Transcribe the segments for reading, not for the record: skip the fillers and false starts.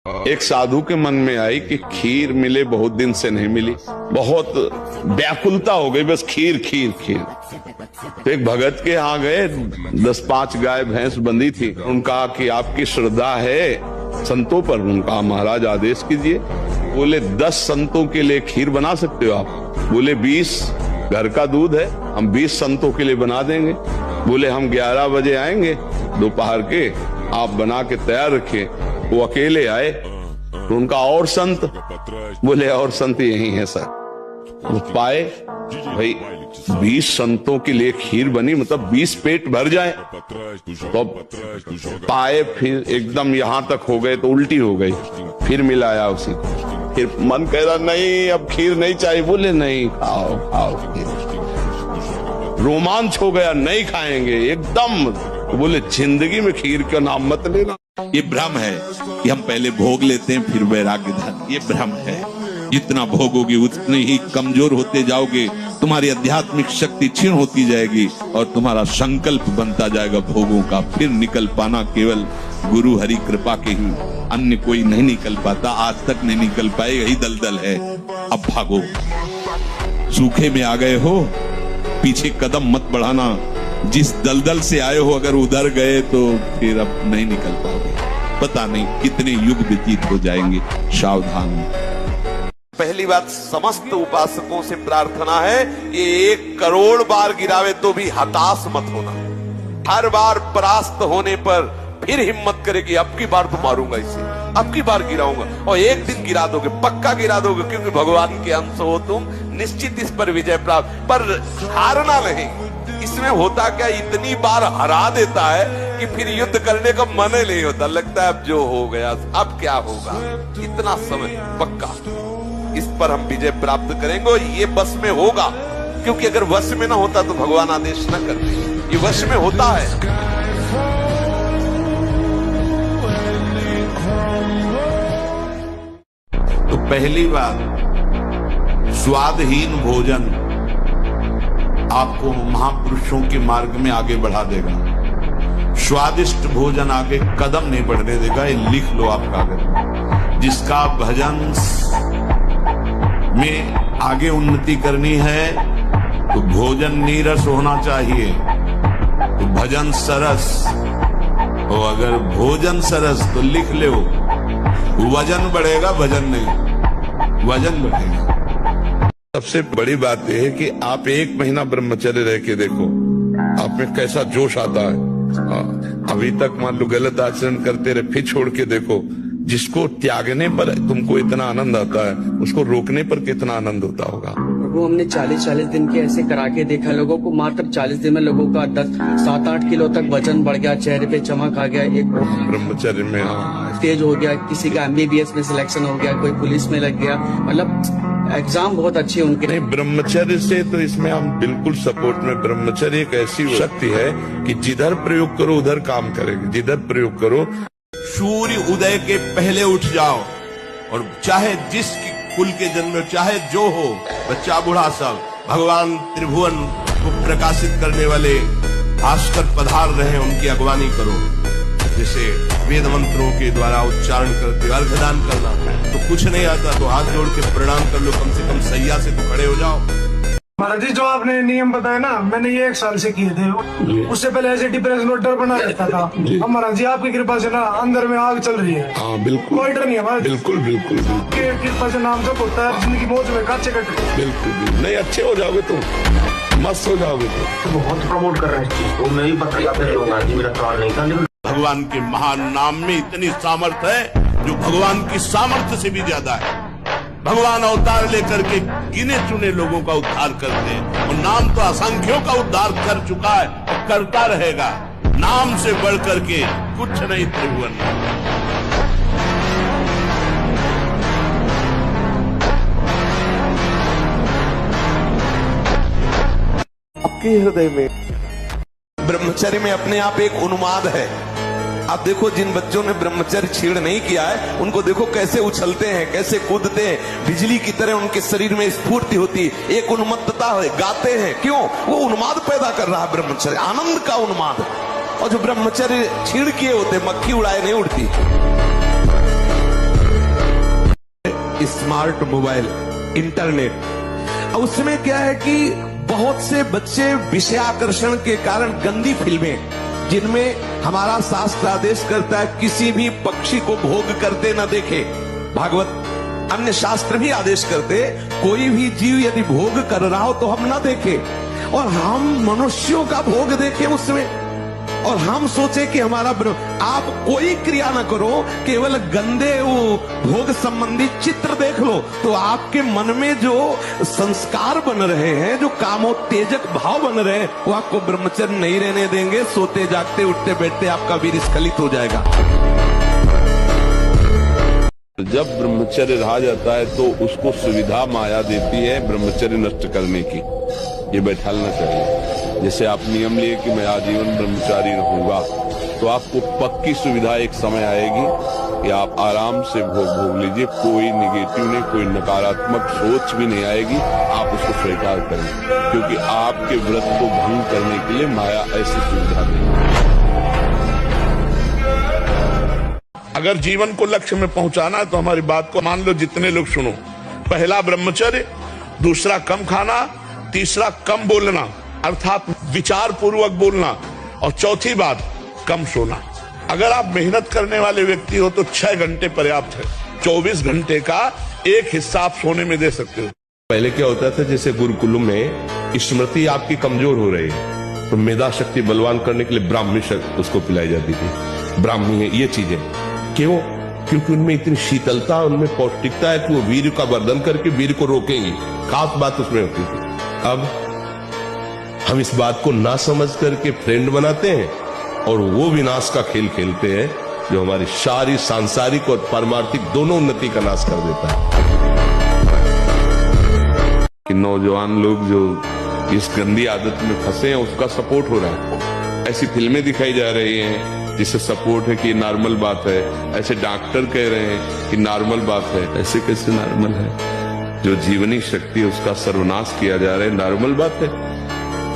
एक साधु के मन में आई कि खीर मिले, बहुत दिन से नहीं मिली, बहुत व्याकुलता हो गई, बस खीर खीर खीर। तो एक भगत के यहाँ गए, 10-5 गाय भैंस बंधी थी। उनका कि आपकी श्रद्धा है संतों पर? उनका महाराज आदेश कीजिए। बोले 10 संतों के लिए खीर बना सकते हो आप? बोले 20 घर का दूध है, हम 20 संतों के लिए बना देंगे। बोले हम 11 बजे आएंगे दोपहर के, आप बना के तैयार रखिए। वो अकेले आए तो उनका और संत, बोले और संत यही है सर। वो पाए भाई 20 संतों के लिए खीर बनी, मतलब 20 पेट भर जाए। तो पाए फिर एकदम यहां तक हो गए तो उल्टी हो गई, फिर मिलाया उसी। फिर मन कह रहा नहीं अब खीर नहीं चाहिए, बोले नहीं खाओ खाओ खीर। रोमांच हो गया, नहीं खाएंगे एकदम। बोले जिंदगी में खीर का नाम मत लेना। ये भ्रम है कि हम पहले भोग लेते हैं फिर वैराग्य धन, ये भ्रम है। जितना भोगोगे उतने ही कमजोर होते जाओगे, तुम्हारी आध्यात्मिक शक्ति क्षीण होती जाएगी और तुम्हारा संकल्प बनता जाएगा भोगों का। फिर निकल पाना केवल गुरु हरि कृपा के ही, अन्य कोई नहीं निकल पाता, आज तक नहीं निकल पाए। यही दलदल है। अब भागो, सूखे में आ गए हो, पीछे कदम मत बढ़ाना। जिस दलदल से आए हो अगर उधर गए तो फिर अब नहीं निकल पाओगे। पता नहीं कितने युग व्यतीत हो जाएंगे। सावधान। पहली बात, समस्त उपासकों से प्रार्थना है, ये 1 करोड़ बार गिरावे तो भी हताश मत होना। हर बार परास्त होने पर फिर हिम्मत करे कि अब की बार तो मारूंगा इसे, अब की बार गिराऊंगा। और एक दिन गिरा दोगे, पक्का गिरा दोगे, क्योंकि भगवान के अंश हो तुम, निश्चित इस पर विजय प्राप्त। पर हारना नहीं। इसमें होता क्या, इतनी बार हरा देता है कि फिर युद्ध करने का मन ही नहीं होता। लगता है अब जो हो गया, अब क्या होगा। इतना समय पक्का, इस पर हम विजय प्राप्त करेंगे। ये वश में होगा, क्योंकि अगर वश में ना होता तो भगवान आदेश न करते। ये वश में होता है। तो पहली बात, स्वादहीन भोजन आपको महापुरुषों के मार्ग में आगे बढ़ा देगा। स्वादिष्ट भोजन आगे कदम नहीं बढ़ने देगा। ये लिख लो आप कागज में। जिसका भजन में आगे उन्नति करनी है तो भोजन नीरस होना चाहिए, तो भजन सरस। और अगर भोजन सरस तो लिख लो, वजन बढ़ेगा, भजन नहीं, वजन बढ़ेगा। सबसे बड़ी बात यह है कि आप 1 महीना ब्रह्मचर्य रह के देखो, आप में कैसा जोश आता है। अभी तक मान लो गलत आचरण करते रहे, फिर छोड़ के देखो। जिसको त्यागने पर तुमको इतना आनंद आता है, उसको रोकने पर कितना आनंद होता होगा। वो हमने 40-40 दिन के ऐसे करा के देखा लोगों को। मात्र 40 दिन में लोगों का 7-8 किलो तक वजन बढ़ गया, चेहरे पे चमक आ गया, एक ब्रह्मचर्य में तेज हो गया, किसी का MBBS में सिलेक्शन हो गया, कोई पुलिस में लग गया। मतलब एग्जाम बहुत अच्छे उनके। नहीं, ब्रह्मचर्य से तो इसमें हम बिल्कुल सपोर्ट में। ब्रह्मचर्य एक ऐसी शक्ति है कि जिधर प्रयोग करो उधर काम करेगी, जिधर प्रयोग करो। सूर्य उदय के पहले उठ जाओ, और चाहे जिस कुल के जन्म, चाहे जो हो, बच्चा बूढ़ा सब, भगवान त्रिभुवन को प्रकाशित करने वाले भास्कर पधार रहे, उनकी अगवानी करो। जैसे वेद मंत्रों के द्वारा उच्चारण करते अर्घदान करना, तो कुछ नहीं आता तो हाथ जोड़ के प्रणाम कर लो, कम से कम सैया से तो खड़े हो जाओ। महाराज जी, जो आपने नियम बताया ना, मैंने ये 1 साल से किए थे। उससे पहले ऐसे डिप्रेशन और डर बना रहता था। अब महाराज जी आपकी कृपा से ना अंदर में आग चल रही है। हाँ बिल्कुल, कोई डर नहीं है महाराज। बिल्कुल बिल्कुल कृपा से नाम जब होता है, जिंदगी मौज में काचे कट। बिल्कुल नहीं, अच्छे हो जाओगे तुम, मस्त हो जाओगे तुम। बहुत प्रमोट कर रहे हैं तो मैं भी पत्रिका पे लूंगा जी, मेरा सवाल नहीं था। भगवान के महान नाम में इतनी सामर्थ्य है जो भगवान की सामर्थ्य से भी ज्यादा है। भगवान अवतार लेकर के गिने चुने लोगों का उद्धार करते हैं, और नाम तो असंख्यों का उद्धार कर चुका है और करता रहेगा। नाम से बढ़ करके कुछ नहीं त्रिभुवन में। आपके हृदय में ब्रह्मचर्य में अपने आप एक उन्माद है। आप देखो, जिन बच्चों ने ब्रह्मचर्य छीड़ नहीं किया है, उनको देखो कैसे उछलते हैं, कैसे कूदते हैं, बिजली की तरह उनके शरीर में स्फूर्ति होती है, एक उन्मत्तता है, गाते हैं। क्यों? वो उन्माद पैदा कर रहा है ब्रह्मचर्य, आनंद का उन्माद। और जो ब्रह्मचर्य छीड़ किए होते, मक्खी उड़ाए नहीं उड़ती। Smart mobile, internet. उसमें क्या है कि बहुत से बच्चे विषयाकर्षण के कारण गंदी फिल्में, जिनमें हमारा शास्त्र आदेश करता है किसी भी पक्षी को भोग करते न देखे, भागवत अन्य शास्त्र भी आदेश करते कोई भी जीव यदि भोग कर रहा हो तो हम ना देखें, और हम मनुष्यों का भोग देखें उसमें, और हम सोचे कि हमारा आप कोई क्रिया ना करो, केवल गंदे वो भोग संबंधी चित्र देख लो तो आपके मन में जो संस्कार बन रहे हैं, जो कामोत्तेजक भाव बन रहे हैं, वो आपको ब्रह्मचर्य नहीं रहने देंगे। सोते जागते उठते बैठते आपका वीर स्खलित हो जाएगा। जब ब्रह्मचर्य रहा जाता है तो उसको सुविधा माया देती है ब्रह्मचर्य नष्ट करने की। ये बैठालना चाहिए। जैसे आप नियम लिए कि मैं आजीवन ब्रह्मचारी रहूंगा, तो आपको पक्की सुविधा एक समय आएगी कि आप आराम से भोग लीजिए, कोई निगेटिव नहीं, कोई नकारात्मक सोच भी नहीं आएगी, आप उसको स्वीकार करें, क्योंकि आपके व्रत को भंग करने के लिए माया ऐसी सुविधा देगी। अगर जीवन को लक्ष्य में पहुंचाना है तो हमारी बात को मान लो, जितने लोग सुनो। पहला ब्रह्मचर्य, दूसरा कम खाना, तीसरा कम बोलना अर्थात विचार पूर्वक बोलना, और चौथी बात कम सोना। अगर आप मेहनत करने वाले व्यक्ति हो तो 6 घंटे पर्याप्त है। 24 घंटे का एक हिस्सा आप सोने में दे सकते हो। पहले क्या होता था, जैसे गुरुकुल में स्मृति आपकी कमजोर हो रही है तो मेधा शक्ति बलवान करने के लिए ब्राह्मी शक्ति उसको पिलाई जाती थी। ब्राह्मी है ये चीजें क्यों? क्योंकि उनमें इतनी शीतलता, उनमें पौष्टिकता है कि वो वीर का वर्धन करके वीर को रोकेंगी। खास बात उसमें होती थी। अब हम इस बात को ना समझ करके फ्रेंड बनाते हैं और वो विनाश का खेल खेलते हैं जो हमारी सारी सांसारिक और पारमार्थिक दोनों उन्नति का नाश कर देता है। कि नौजवान लोग जो इस गंदी आदत में फंसे हैं उसका सपोर्ट हो रहा है। ऐसी फिल्में दिखाई जा रही हैं जिससे सपोर्ट है कि नॉर्मल बात है, ऐसे डॉक्टर कह रहे हैं कि नॉर्मल बात है। ऐसे कैसे नॉर्मल है? जो जीवनी शक्ति है उसका सर्वनाश किया जा रहा है, नॉर्मल बात है?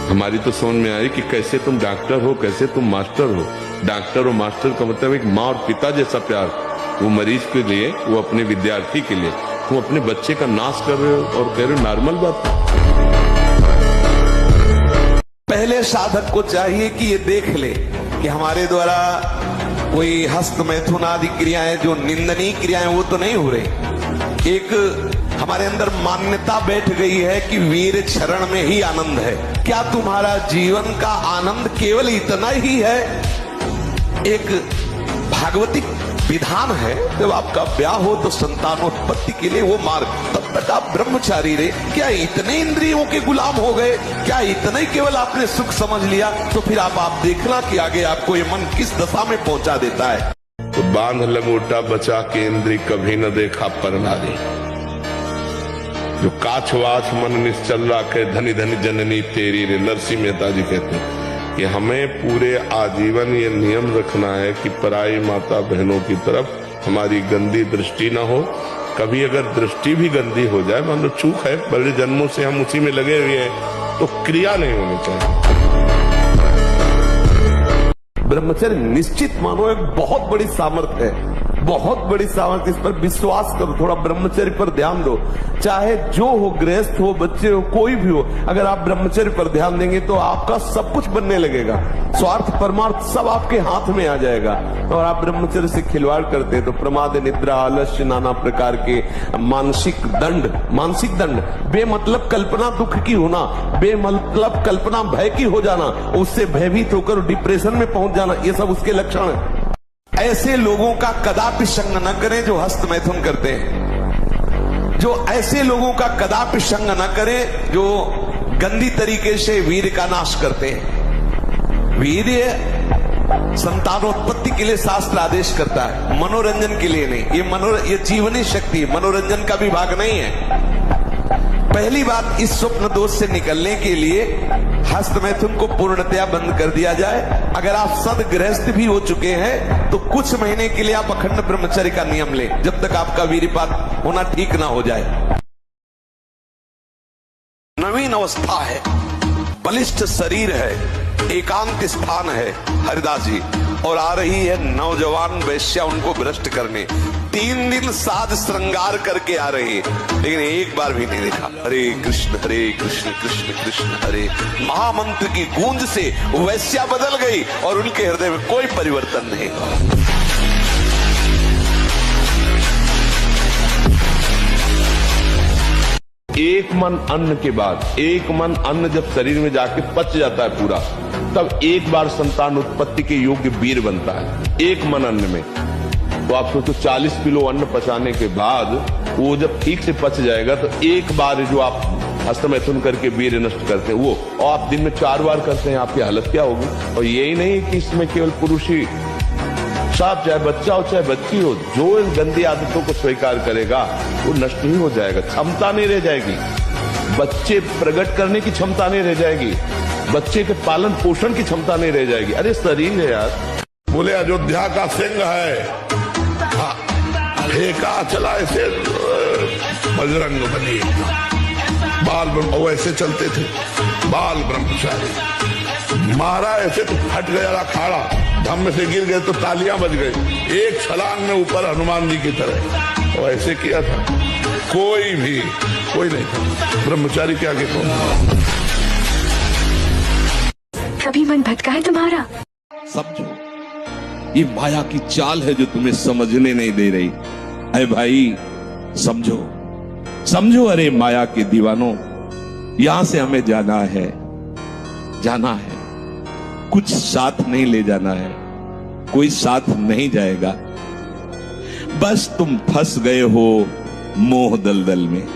हमारी तो समझ में आई कि कैसे तुम डॉक्टर हो, कैसे तुम मास्टर हो। डॉक्टर और मास्टर का मतलब एक माँ और पिता जैसा प्यार, वो मरीज के लिए, वो अपने विद्यार्थी के लिए। तुम अपने बच्चे का नाश कर रहे हो और कह रहे हो नॉर्मल बात है। पहले साधक को चाहिए कि ये देख ले कि हमारे द्वारा कोई हस्त मैथुन आदि क्रियाएं, जो निंदनीय क्रियाएं, वो तो नहीं हो रही। एक हमारे अंदर मान्यता बैठ गई है कि वीर चरण में ही आनंद है। क्या तुम्हारा जीवन का आनंद केवल इतना ही है? एक भागवतिक विधान है, जब आपका ब्याह हो तो संतानोत्पत्ति के लिए वो मार्ग, तब तक आप ब्रह्मचारी रहे। क्या इतने इंद्रियों के गुलाम हो गए? क्या इतना ही केवल आपने सुख समझ लिया? तो फिर आप देखना कि आगे आपको ये मन किस दशा में पहुंचा देता है। तो बांध लंगोटा बचा के इंद्री कभी न देखा पर नारी, जो काछवाछ मन निश्चल राखे धनी धनी जननी तेरी रे। नरसिंह मेहता जी कहते हैं कि हमें पूरे आजीवन ये नियम रखना है कि पराई माता बहनों की तरफ हमारी गंदी दृष्टि न हो। कभी अगर दृष्टि भी गंदी हो जाए, मान लो चूक है, बड़े जन्मों से हम उसी में लगे हुए हैं, तो क्रिया नहीं होनी चाहिए। ब्रह्मचर्य निश्चित मानो एक बहुत बड़ी सामर्थ्य है, बहुत बड़ी सामर्थ्य। इस पर विश्वास करो, थोड़ा ब्रह्मचर्य पर ध्यान दो। चाहे जो हो, गृहस्थ हो, बच्चे हो, कोई भी हो, अगर आप ब्रह्मचर्य पर ध्यान देंगे तो आपका सब कुछ बनने लगेगा। स्वार्थ परमार्थ सब आपके हाथ में आ जाएगा। और आप ब्रह्मचर्य से खिलवाड़ करते हैं तो प्रमाद, निद्रा, आलस्य, नाना प्रकार के मानसिक दंड, बेमतलब कल्पना दुख की होना, बेमतलब कल्पना भय की हो जाना, उससे भयभीत होकर डिप्रेशन में पहुंच जाना, ये सब उसके लक्षण है। ऐसे लोगों का कदापि संग न करें जो हस्त मैथुन करते हैं। जो ऐसे लोगों का कदापि संग न करें जो गंदी तरीके से वीर का नाश करते हैं। वीर संतानोत्पत्ति के लिए शास्त्र आदेश करता है, मनोरंजन के लिए नहीं। ये जीवनी शक्ति है, मनोरंजन का भी भाग नहीं है। पहली बात, इस स्वप्न दोष से निकलने के लिए हस्त मैथुन को पूर्णतया बंद कर दिया जाए। अगर आप सदगृहस्थ भी हो चुके हैं तो कुछ महीने के लिए आप अखंड ब्रह्मचर्य का नियम लें, जब तक आपका वीर्यपात होना ठीक ना हो जाए। नवीन अवस्था है, बलिष्ठ शरीर है, एकांत स्थान है हरिदास जी, और आ रही है नौजवान वैश्या उनको भ्रष्ट करने। 3 दिन साज श्रृंगार करके आ रहे हैं, लेकिन एक बार भी नहीं देखा हरे कृष्ण कृष्ण कृष्ण हरे। महामंत्र की गूंज से वैश्या बदल गई और उनके हृदय में कोई परिवर्तन नहीं। एक मन अन्न के बाद, एक मन अन्न जब शरीर में जाके पच जाता है पूरा, तब एक बार संतान उत्पत्ति के योग्य वीर बनता है, एक मन अन्न में। तो आप सोचो 40 किलो अन्न पचाने के बाद वो जब ठीक से पच जाएगा तो एक बार जो आप हस्तमैथुन करके वीर नष्ट करते हैं वो, और आप दिन में 4 बार करते हैं, आपकी हालत क्या होगी। और यही नहीं कि इसमें केवल पुरुष ही, साफ चाहे बच्चा हो चाहे बच्ची हो, जो इन गंदी आदतों को स्वीकार करेगा वो नष्ट ही हो जाएगा, क्षमता नहीं रह जाएगी, बच्चे प्रकट करने की क्षमता नहीं रह जाएगी, बच्चे के पालन पोषण की क्षमता नहीं रह जाएगी। अरे शरीर है यार। बोले अयोध्या का सिंह है, फेंका चला ऐसे बजरंग बली, बाल ब्रह्म वैसे चलते थे, बाल ब्रह्मचारी मारा ऐसे तो फट गया अखाड़ा, धम्म से गिर गए तो तालियां बज गई, एक छलांग में ऊपर हनुमान जी की तरह, और ऐसे किया था। कोई नहीं था ब्रह्मचारी के आगे कौन। कभी मन भटका है तुम्हारा? समझो, ये माया की चाल है जो तुम्हें समझने नहीं दे रही। अरे भाई समझो, समझो, अरे माया के दीवानों, यहां से हमें जाना है, कुछ साथ नहीं ले जाना है, कोई साथ नहीं जाएगा, बस तुम फंस गए हो मोह दलदल में।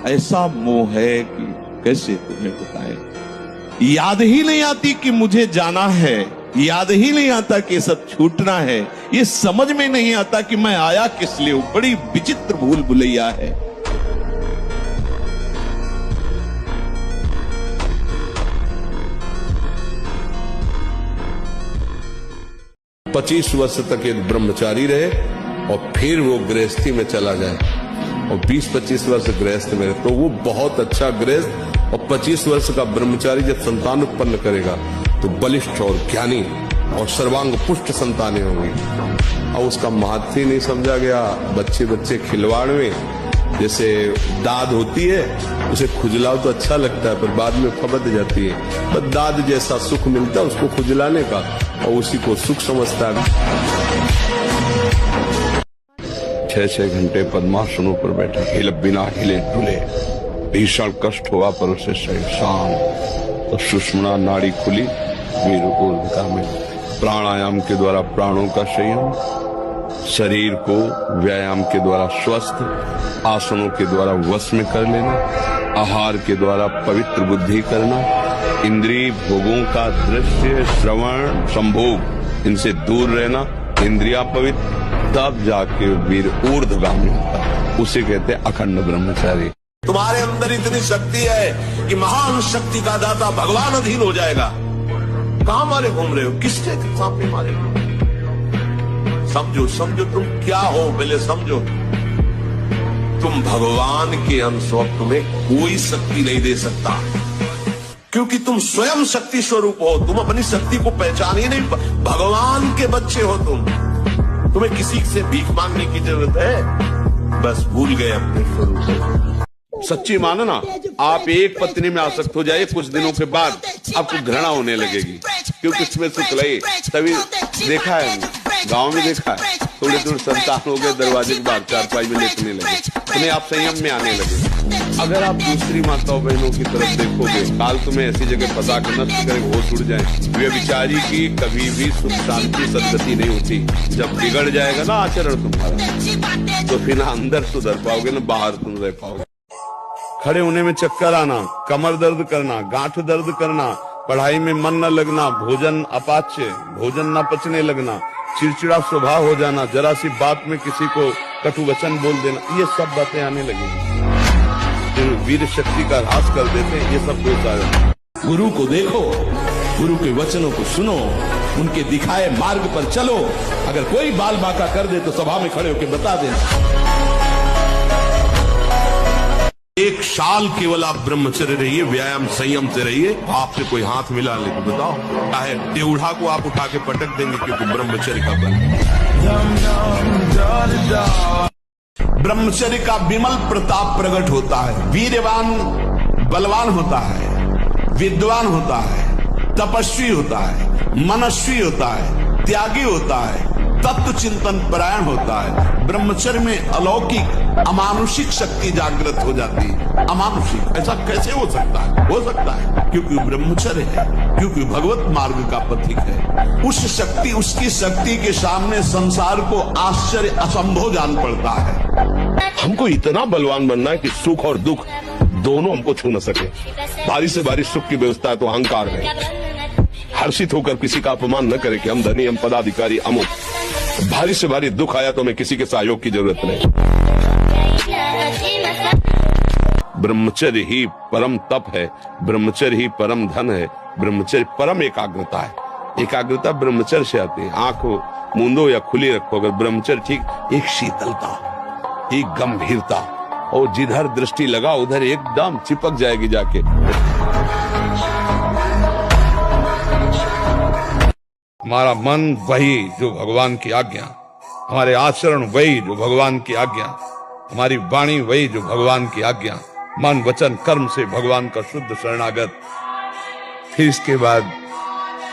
ऐसा मोह है कि कैसे तुम्हें बताएं। याद ही नहीं आती कि मुझे जाना है, याद ही नहीं आता कि सब छूटना है, ये समझ में नहीं आता कि मैं आया किस लिए। बड़ी विचित्र भूल भुलैया है। पच्चीस वर्ष तक एक ब्रह्मचारी रहे और फिर वो गृहस्थी में चला जाए, और 20-25 वर्ष गृहस्थ में रहे, तो वो बहुत अच्छा गृहस्थ। और 25 वर्ष का ब्रह्मचारी जब संतान उत्पन्न करेगा तो बलिष्ठ और ज्ञानी और सर्वांग पुष्ट संतानें होंगी। और उसका महत्व ही नहीं समझा गया। बच्चे खिलवाड़ में जैसे दाद होती है, उसे खुजलाओ तो अच्छा लगता है, पर बाद में फबद जाती है। बस दाद जैसा सुख मिलता है उसको खुजलाने का, और उसी को सुख समझता है। 6-6 घंटे पद्मासनों पर बैठे, बिना हिले डुले, भीषण कष्ट हुआ पर उसे शरीर शांत। तो सुषुम्ना नाड़ी खुली, वीर ऊर्ध्वता में प्राणायाम के द्वारा प्राणों का संयम, शरीर को व्यायाम के द्वारा स्वस्थ, आसनों के द्वारा वश में कर लेना, आहार के द्वारा पवित्र बुद्धि करना, इंद्रिय भोगों का दृश्य श्रवण संभोग इनसे दूर रहना, इंद्रिया पवित्र, तब जाके वीर ऊर्ध्वगामी होता है। उसे कहते हैं अखंड ब्रह्मचारी। तुम्हारे अंदर इतनी शक्ति है कि महान शक्ति का दाता भगवान अधीन हो जाएगा। कहां मारे घूम रहे हो, किसके सामने मारे हो? समझो तुम क्या हो, पहले समझो। तुम भगवान के अंश हो, तुम्हें कोई शक्ति नहीं दे सकता, क्योंकि तुम स्वयं शक्ति स्वरूप हो। तुम अपनी शक्ति को पहचान ही नहीं, भगवान के बच्चे हो तुम। तुम्हें किसी से भीख मांगने की जरूरत है? बस भूल गए अपने स्वरूप को। सच्ची मानना, आप एक पत्नी में आसक्त हो जाए, कुछ दिनों के बाद आपको घृणा होने लगेगी, क्योंकि उसमें सुख लगे। तभी देखा है, गांव में देखा है, थोड़े दूर संतान हो गए, दरवाजे के बाहर चारपाई में लेटने लगे, उन्हें आप संयम में आने लगे। अगर आप दूसरी माताओं बहनों की तरफ देखोगे, काल तुम्हें ऐसी जगह फंसा कर नष्ट करे, होश उड़ जाए। व्यभिचारी की कभी भी सुख शांति सदगति नहीं होती। जब बिगड़ जाएगा ना आचरण तुम्हारा, तो फिर ना अंदर सुधर पाओगे ना बाहर तुम रह पाओगे। खड़े होने में चक्कर आना, कमर दर्द करना, गांठ दर्द करना, पढ़ाई में मन न लगना, भोजन अपाच्य, भोजन न पचने लगना, चिड़चिड़ा स्वभाव हो जाना, जरा सी बात में किसी को कटु वचन बोल देना, ये सब बातें आने लगेंगी, जो वीर शक्ति का ह्रास कर देते हैं। ये सब दोष आ जाते। गुरु को देखो, गुरु के वचनों को सुनो, उनके दिखाए मार्ग पर चलो। अगर कोई बाल बांका कर दे तो सभा में खड़े होकर बता देना। 1 साल केवल आप ब्रह्मचर्य रहिए, व्यायाम संयम से रहिए। आपसे कोई हाथ मिला ले तो बताओ, चाहे टेढ़ा को आप उठा के पटक देंगे, क्योंकि ब्रह्मचर्य का बल। ब्रह्मचर्य का विमल प्रताप प्रकट होता है। वीरवान बलवान होता है, विद्वान होता है, तपस्वी होता है, मनस्वी होता है, त्यागी होता है, तत्व चिंतन परायण होता है। ब्रह्मचर्य में अलौकिक अमानुषिक शक्ति जागृत हो जाती है। अमानुषिक ऐसा कैसे हो सकता है? हो सकता है क्योंकि ब्रह्मचर्य है, क्योंकि भगवत मार्ग का पथिक है। उस शक्ति, उसकी शक्ति के सामने संसार को आश्चर्य असंभव जान पड़ता है। हमको इतना बलवान बनना है कि सुख और दुख दोनों हमको छू न सके। बारिश से बारिश सुख की व्यवस्था है तो अहंकार है। हर्षित होकर किसी का अपमान न करे कि हम धनी, हम पदाधिकारी, अमुक। भारी से भारी दुख आया तो हमें किसी के सहयोग की जरूरत नहीं। ब्रह्मचर्य ही परम तप है, ब्रह्मचर्य ही परम धन है, ब्रह्मचर्य परम एकाग्रता है। एकाग्रता ब्रह्मचर्य से आती है। आंख मूंदो या खुली रखो अगर ब्रह्मचर्य ठीक, एक शीतलता, एक गंभीरता, और जिधर दृष्टि लगा उधर एकदम चिपक जाएगी जाके। हमारा मन वही जो भगवान की आज्ञा, हमारे आचरण वही जो भगवान की आज्ञा, हमारी वाणी वही जो भगवान की आज्ञा। मन वचन कर्म से भगवान का शुद्ध शरणागत। फिर इसके बाद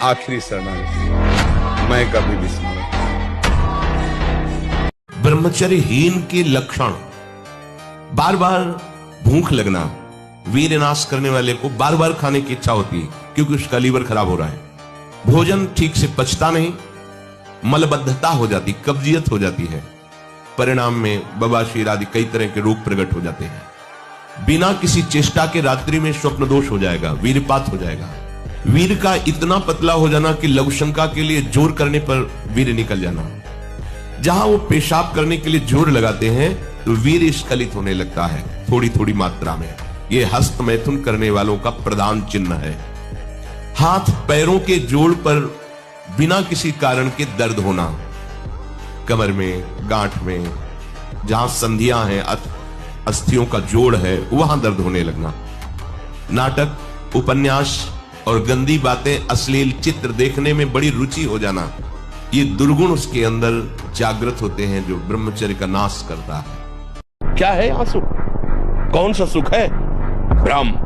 आखिरी शरणागत, मैं कभी विस्मरण। ब्रह्मचर्यहीन के लक्षण, बार बार भूख लगना। वीरनाश करने वाले को बार बार खाने की इच्छा होती है क्योंकि उसका लीवर खराब हो रहा है। भोजन ठीक से पचता नहीं, मलबद्धता हो जाती, कब्जियत हो जाती है। परिणाम में बवासीर आदि कई तरह के रोग प्रकट हो जाते हैं। बिना किसी चेष्टा के रात्रि में स्वप्न दोष हो जाएगा, वीरपात हो जाएगा। वीर का इतना पतला हो जाना कि लघुशंका के लिए जोर करने पर वीर निकल जाना। जहां वो पेशाब करने के लिए जोर लगाते हैं तो वीर स्खलित होने लगता है थोड़ी थोड़ी मात्रा में। ये हस्त मैथुन करने वालों का प्रधान चिन्ह है। हाथ पैरों के जोड़ पर बिना किसी कारण के दर्द होना, कमर में, गांठ में, जहां संधियां हैं, अस्थियों का जोड़ है, वहां दर्द होने लगना। नाटक, उपन्यास और गंदी बातें, अश्लील चित्र देखने में बड़ी रुचि हो जाना, ये दुर्गुण उसके अंदर जागृत होते हैं जो ब्रह्मचर्य का नाश करता है। क्या है यहाँ सुख? कौन सा सुख है? ब्रह्म।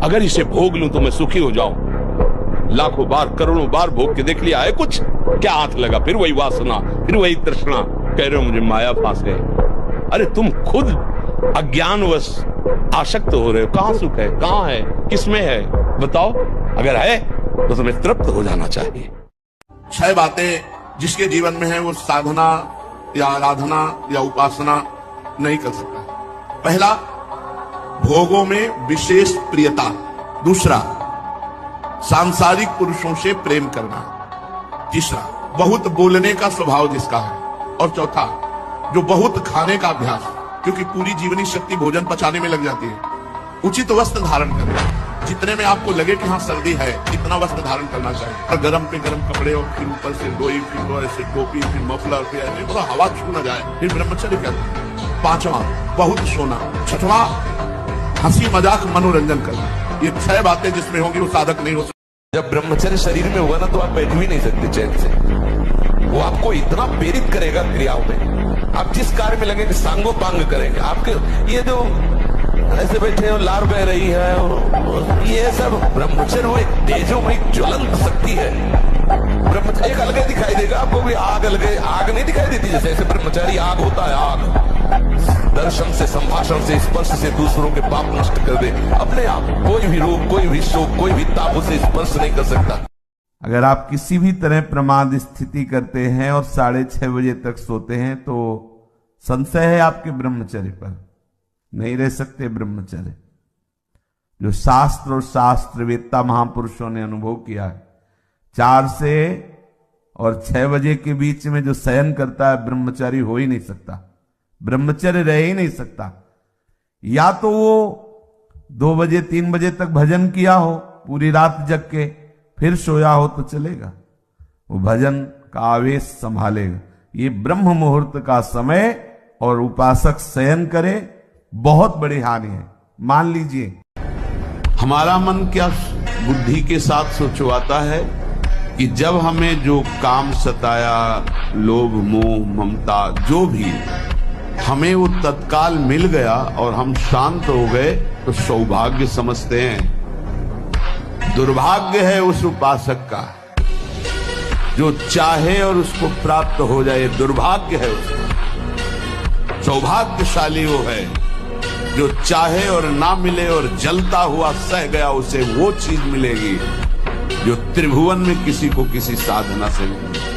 अगर इसे भोग लूं तो मैं सुखी हो जाऊं। लाखों बार, करोड़ों बार भोग के देख लिया है कुछ? क्या हाथ लगा? फिर वही वासना, फिर वही तृष्णा। कह रहे हो मुझे माया फांस गई। अरे तुम खुद अज्ञानवश आसक्त हो रहे हो। कहां सुख है? कहां है? किसमें है? बताओ। अगर है तो तुम्हें तृप्त हो जाना चाहिए। 6 बातें जिसके जीवन में है वो साधना या आराधना या उपासना नहीं कर सकता। पहला, भोगों में विशेष प्रियता। दूसरा, सांसारिक पुरुषों से प्रेम करना। तीसरा, बहुत बोलने का स्वभाव जिसका है। और चौथा, जो बहुत खाने का अभ्यास, क्योंकि पूरी जीवनी शक्ति भोजन पचाने में लग जाती है। उचित वस्त्र धारण करें, जितने में आपको लगे कि हाँ सर्दी है, इतना वस्त्र धारण करना चाहिए। और गरम पे गरम कपड़े, और फिर ऊपर से लोई, फिर ऐसे टोपी, फिर मफलर, फिर ऐसे पूरा हवा छू न जाए, फिर ब्रह्मचर्य करना। 5वां, बहुत सोना। 6वां, हंसी मजाक मनोरंजन करना। ये 6 बातें जिसमें होंगी वो साधक नहीं हो सकता। जब ब्रह्मचर्य शरीर में होगा ना तो आप बैठ भी नहीं सकते चैन से। वो आपको इतना प्रेरित करेगा क्रियाओं में, आप जिस कार्य में लगेंगे सांगो पांग करेंगे। आपके ये जो ऐसे बैठे हो, लार बह रही है, और ये सब ब्रह्मचर्य वो एक तेजोमय ज्वलंत शक्ति है। ब्रह्मचर्य एक अलग दिखाई देगा आपको भी। आग अलग, आग नहीं दिखाई देती जैसे ऐसे ब्रह्मचारी आग होता है। आग दर्शन से, संभाषण से, स्पर्श से दूसरों के पाप नष्ट कर दे अपने आप। कोई भी रोग, कोई भी शोक, कोई भी ताप उसे स्पर्श नहीं कर सकता। अगर आप किसी भी तरह प्रमाद स्थिति करते हैं और 6:30 बजे तक सोते हैं तो संशय है आपके ब्रह्मचर्य पर। नहीं रह सकते ब्रह्मचर्य। जो शास्त्र और शास्त्रवेत्ता महापुरुषों ने अनुभव किया है, 4 से और 6 बजे के बीच में जो शयन करता है ब्रह्मचारी हो ही नहीं सकता, ब्रह्मचर्य रह ही नहीं सकता। या तो वो 2 बजे 3 बजे तक भजन किया हो, पूरी रात जग के फिर सोया हो तो चलेगा, वो भजन का आवेश संभालेगा। ये ब्रह्म मुहूर्त का समय और उपासक शयन करे बहुत बड़ी हानि है। मान लीजिए हमारा मन क्या बुद्धि के साथ सोचवाता है कि जब हमें जो काम सताया, लोभ मोह ममता जो भी, हमें वो तत्काल मिल गया और हम शांत हो गए तो सौभाग्य समझते हैं। दुर्भाग्य है उस उपासक का जो चाहे और उसको प्राप्त हो जाए, दुर्भाग्य है उसका। सौभाग्यशाली वो है जो चाहे और ना मिले और जलता हुआ सह गया, उसे वो चीज मिलेगी जो त्रिभुवन में किसी को किसी साधना से मिले।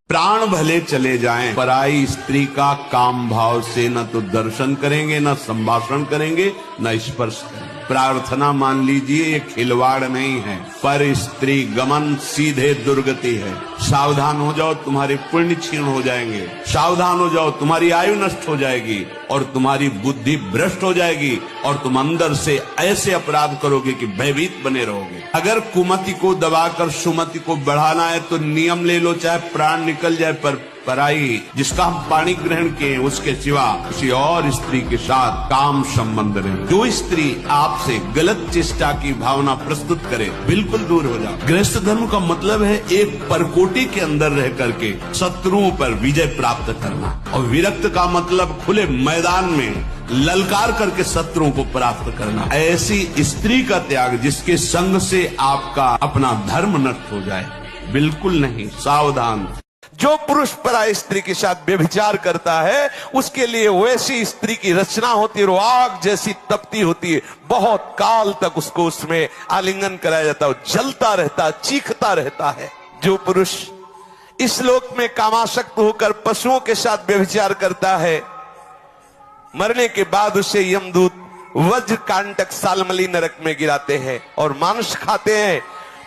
प्राण भले चले जाएं, पराई स्त्री का काम भाव से न तो दर्शन करेंगे, न संभाषण करेंगे, न स्पर्श करेंगे। प्रार्थना मान लीजिए ये खिलवाड़ नहीं है, पर स्त्री गमन सीधे दुर्गति है। सावधान हो जाओ, तुम्हारे पुण्य क्षीण हो जाएंगे। सावधान हो जाओ, तुम्हारी आयु नष्ट हो जाएगी और तुम्हारी बुद्धि भ्रष्ट हो जाएगी और तुम अंदर से ऐसे अपराध करोगे कि भयभीत बने रहोगे। अगर कुमति को दबाकर सुमति को बढ़ाना है तो नियम ले लो, चाहे प्राण निकल जाए, पर पराई जिसका हम पाणी ग्रहण किए उसके सिवा किसी और स्त्री के साथ काम संबंध नहीं। जो स्त्री आपसे गलत चेष्टा की भावना प्रस्तुत करे, बिल्कुल दूर हो जाओ। गृहस्थ धर्म का मतलब है एक परकोटी के अंदर रह करके शत्रुओं पर विजय प्राप्त करना, और विरक्त का मतलब खुले मैदान में ललकार करके शत्रुओं को प्राप्त करना। ऐसी स्त्री का त्याग जिसके संग से आपका अपना धर्म नष्ट हो जाए, बिल्कुल नहीं। सावधान। जो पुरुष पराई स्त्री के साथ व्यभिचार करता है उसके लिए वैसी स्त्री की रचना होती है, वो आग जैसी तपती होती है। बहुत काल तक उसको उसमें आलिंगन कराया जाता है, जलता रहता, चीखता रहता है। जो पुरुष इस लोक में कामासक्त होकर पशुओं के साथ व्यभिचार करता है, मरने के बाद उसे यमदूत वज्र कांटक सालमली नरक में गिराते हैं और मांस खाते हैं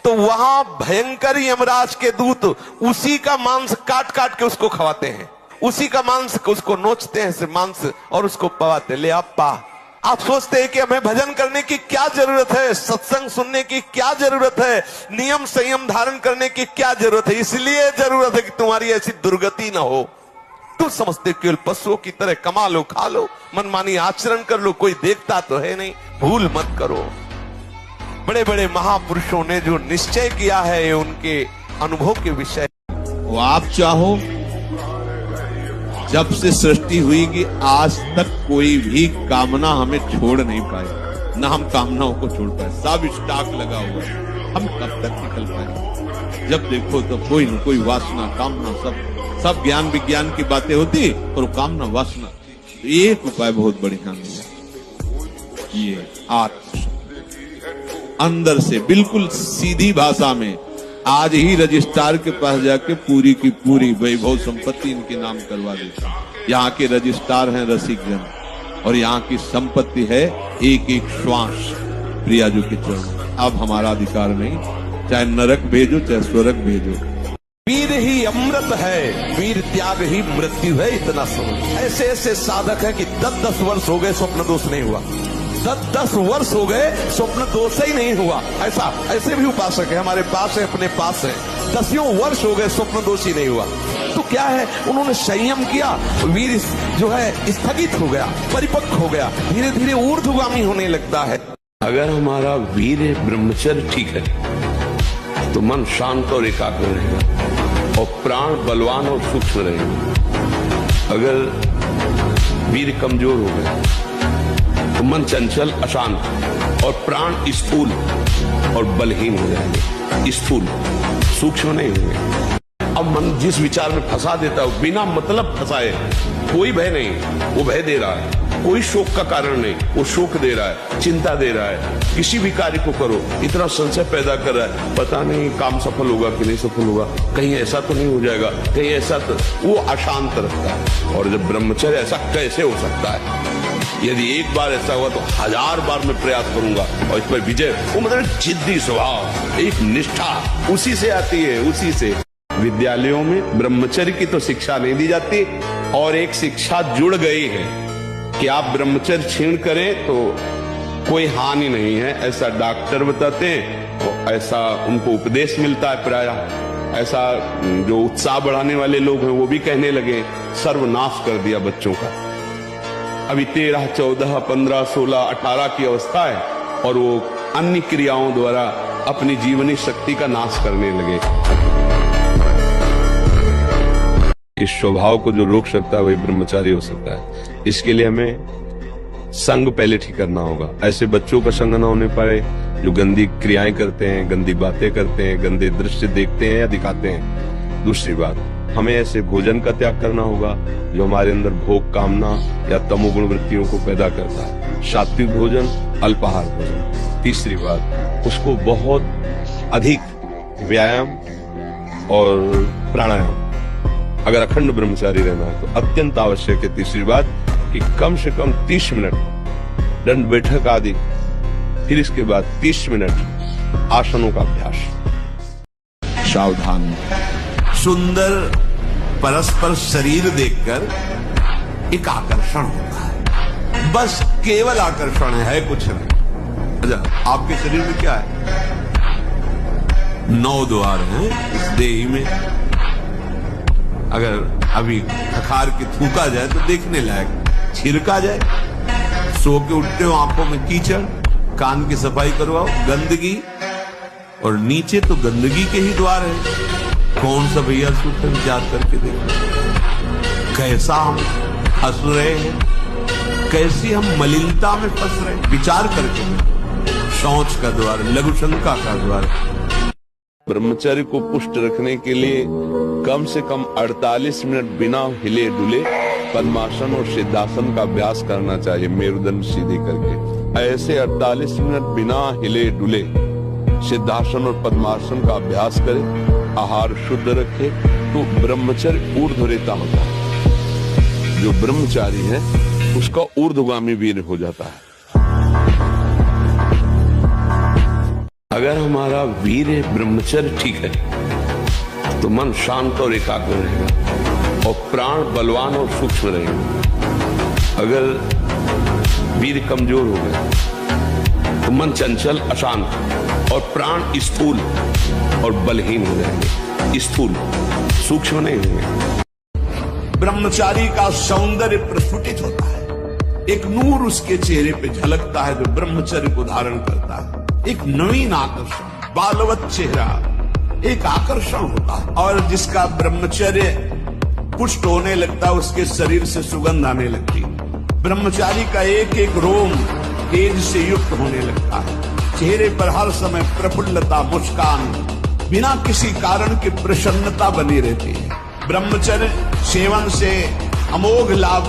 तो वहां भयंकर यमराज के दूत उसी का मांस काट काट के उसको खवाते हैं, उसी का मांस उसको नोचते हैं से मांस और उसको पवाते। ले आपा, आप सोचते हैं कि हमें भजन करने की क्या जरूरत है, सत्संग सुनने की क्या जरूरत है, नियम संयम धारण करने की क्या जरूरत है? इसलिए जरूरत है कि तुम्हारी ऐसी दुर्गति ना हो। तुम समझते केवल पशुओं की तरह कमा लो, खा लो, मनमानी आचरण कर लो, कोई देखता तो है नहीं। भूल मत करो। बड़े बड़े महापुरुषों ने जो निश्चय किया है ये उनके अनुभव के विषय। वो आप चाहो, जब से सृष्टि हुई कि आज तक कोई भी कामना हमें छोड़ नहीं पाई, ना हम कामनाओं को छोड़ पाए। सब स्टॉक लगा हुआ है, हम कब तक निकल पाए? जब देखो तो कोई न कोई वासना कामना, सब ज्ञान विज्ञान की बातें होती और कामना वासना। एक उपाय बहुत बढ़िया है, ये आत्म अंदर से बिल्कुल सीधी भाषा में आज ही रजिस्ट्रार के पास जाके पूरी की पूरी वैभव संपत्ति इनके नाम करवा देते। यहाँ के रजिस्ट्रार हैं रसिक जन और यहाँ की संपत्ति है एक एक श्वास प्रियाजू के चरण। अब हमारा अधिकार नहीं, चाहे नरक भेजो चाहे स्वर्ग भेजो। वीर ही अमृत है, वीर त्याग ही मृत्यु है, इतना समझ। ऐसे ऐसे साधक है कि 10-10 वर्ष हो गए स्वप्न दोष नहीं हुआ, 10-10 वर्ष हो गए स्वप्न दोष ही नहीं हुआ। ऐसे भी उपासक है हमारे पास है, अपने पास है, 10 वर्ष हो गए स्वप्न दोष ही नहीं हुआ। तो क्या है, उन्होंने संयम किया, वीर जो है स्थगित हो गया, परिपक्व हो गया, धीरे धीरे ऊर्ध्वगामी होने लगता है। अगर हमारा वीर ब्रह्मचर्य ठीक है तो मन शांत और एकाग्र रहेगा और प्राण बलवान और सूक्ष्म रहेगा। अगर वीर कमजोर हो गया तो मन चंचल अशांत और प्राण स्थूल और बलहीन हो जाएंगे, स्थूल सूक्ष्म नहीं होंगे। अब मन जिस विचार में फंसा देता है बिना मतलब फंसाए, कोई भय नहीं, वो भय दे रहा है, कोई शोक का कारण नहीं, वो शोक दे रहा है, चिंता दे रहा है। किसी भी कार्य को करो इतना संशय पैदा कर रहा है, पता नहीं काम सफल होगा कि नहीं सफल होगा, कहीं ऐसा तो नहीं हो जाएगा, कहीं ऐसा तो, वो अशांत रहता है। और जब ब्रह्मचर्य ऐसा कैसे हो सकता है? यदि एक बार ऐसा हुआ तो 1000 बार मैं प्रयास करूंगा और इस पर विजय। वो मतलब जिद्दी स्वभाव, एक निष्ठा उसी से आती है, उसी से। विद्यालयों में ब्रह्मचर्य की तो शिक्षा नहीं दी जाती और एक शिक्षा जुड़ गई है कि आप ब्रह्मचर्य छीण करें तो कोई हानि नहीं है, ऐसा डॉक्टर बताते हैं, तो ऐसा उनको उपदेश मिलता है प्रायः। ऐसा जो उत्साह बढ़ाने वाले लोग हैं वो भी कहने लगे, सर्वनाश कर दिया बच्चों का। अभी 13, 14, 15, 16, 18 की अवस्था है और वो अन्य क्रियाओं द्वारा अपनी जीवनी शक्ति का नाश करने लगे। इस स्वभाव को जो रोक सकता है वही ब्रह्मचारी हो सकता है। इसके लिए हमें संग पहले ठीक करना होगा। ऐसे बच्चों का संग न होने पाए जो गंदी क्रियाएं करते हैं, गंदी बातें करते हैं, गंदे दृश्य देखते हैं या दिखाते हैं। दूसरी बात, हमें ऐसे भोजन का त्याग करना होगा जो हमारे अंदर भोग कामना या तमोगुण वृत्तियों को पैदा करता है। सात्विक भोजन, अल्पाहार भोजन। तीसरी बात, उसको बहुत अधिक व्यायाम और प्राणायाम, अगर अखंड ब्रह्मचारी रहना है तो अत्यंत आवश्यक है। तीसरी बात कि कम से कम 30 मिनट दंड बैठक आदि, फिर इसके बाद 30 मिनट आसनों का अभ्यास। सावधान, सुंदर परस्पर शरीर देखकर एक आकर्षण होता है, बस केवल आकर्षण है, कुछ नहीं। अच्छा, आपके शरीर में क्या है? 9 द्वार हैं इस देही में। अगर अभी खखार के थूका जाए तो देखने लायक, छिड़का जाए, सो के उठते हो आंखों में कीचड़, कान की सफाई करवाओ, गंदगी, और नीचे तो गंदगी के ही द्वार है। कौन सा भैया सूत्र विचार करके देखो कैसा हम फंस रहे हैं, कैसी हम मलिनता में फंस रहे हैं। विचार करके, शौच का द्वार, लघु शंका का द्वार। ब्रह्मचर्य को पुष्ट रखने के लिए कम से कम 48 मिनट बिना हिले डुले पद्मासन और सिद्धासन का अभ्यास करना चाहिए, मेरुदंड सीधे करके। ऐसे 48 मिनट बिना हिले डुले सिद्धासन और पद्मासन का अभ्यास करें, आहार शुद्ध रखे, तो ब्रह्मचर्य ऊर्ध्वरेता होता है। जो ब्रह्मचारी है उसका ऊर्ध्वगामी वीर हो जाता है। अगर हमारा वीर ब्रह्मचर्य ठीक है तो मन शांत और एकाग्र रहेगा और प्राण बलवान और सूक्ष्म रहेगा। अगर वीर कमजोर हो गया तो मन चंचल, अशांत और प्राण स्थूल और बलहीन हो जाएंगे। स्थूल, सूक्ष्म नहीं होंगे। ब्रह्मचारी का सौंदर्य प्रस्फुटित होता है, एक नूर उसके चेहरे पे झलकता है जो ब्रह्मचर्य को धारण करता है। एक नवीन आकर्षण, बालवत चेहरा, एक आकर्षण होता है। और जिसका ब्रह्मचर्य पुष्ट होने लगता है उसके शरीर से सुगंध आने लगती है। ब्रह्मचारी का एक एक रोम तेज से युक्त होने लगता है। चेहरे पर हर समय प्रफुल्लता, मुस्कान, बिना किसी कारण की प्रसन्नता बनी रहती है। ब्रह्मचर्य सेवन से अमोघ लाभ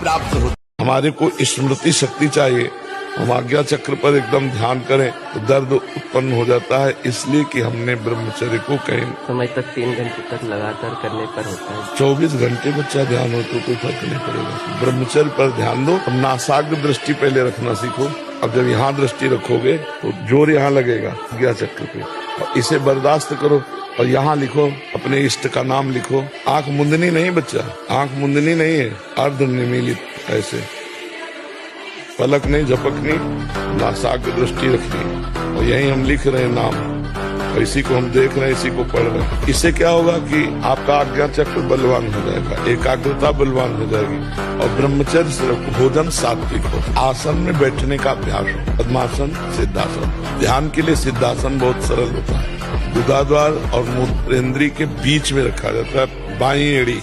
प्राप्त होता है। हमारे को स्मृति शक्ति चाहिए। हम आज्ञा चक्र पर एकदम ध्यान करें तो दर्द उत्पन्न हो जाता है, इसलिए कि हमने ब्रह्मचर्य को कहीं समय तक 3 घंटे तक लगातार करने पर होता है। 24 घंटे बच्चा ध्यान हो तो कोई फर्क नहीं पड़ेगा। ब्रह्मचर्य पर ध्यान दो। नासाग्र दृष्टि पहले रखना सीखो। अब जब यहाँ दृष्टि रखोगे तो जोर यहाँ लगेगा आज्ञा चक्र पे, और इसे बर्दाश्त करो और यहाँ लिखो, अपने इष्ट का नाम लिखो। आंख मुंदनी नहीं बच्चा, आंख मुंदनी नहीं है, अर्ध निमीलित ऐसे, पलक नहीं झपकनी, नासाग्र दृष्टि रखनी। और यही हम लिख रहे हैं नाम, और इसी को हम देख रहे हैं, इसी को पढ़ रहे हैं। इससे क्या होगा कि आपका आज्ञा चक्र बलवान हो जाएगा, एकाग्रता बलवान हो जाएगी, और ब्रह्मचर्य से भोजन सात्विक हो। आसन में बैठने का अभ्यास हो, पद्मासन, सिद्धासन। ध्यान के लिए सिद्धासन बहुत सरल होता है। गुदाद्वार और मूत्रेंद्री के बीच में रखा जाता है। बाई एड़ी,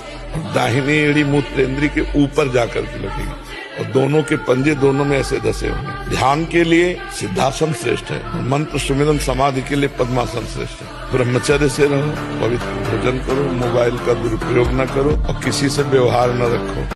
दाहिनी एड़ी मूत्रेंद्री के ऊपर जाकर के लगेगी, और दोनों के पंजे दोनों में ऐसे धसे होंगे। ध्यान के लिए सिद्धासन श्रेष्ठ है, मंत्र सुमिरन समाधि के लिए पद्मासन श्रेष्ठ है। ब्रह्मचर्य से रहो, पवित्र भोजन करो, मोबाइल का दुरुपयोग न करो और किसी से व्यवहार न रखो।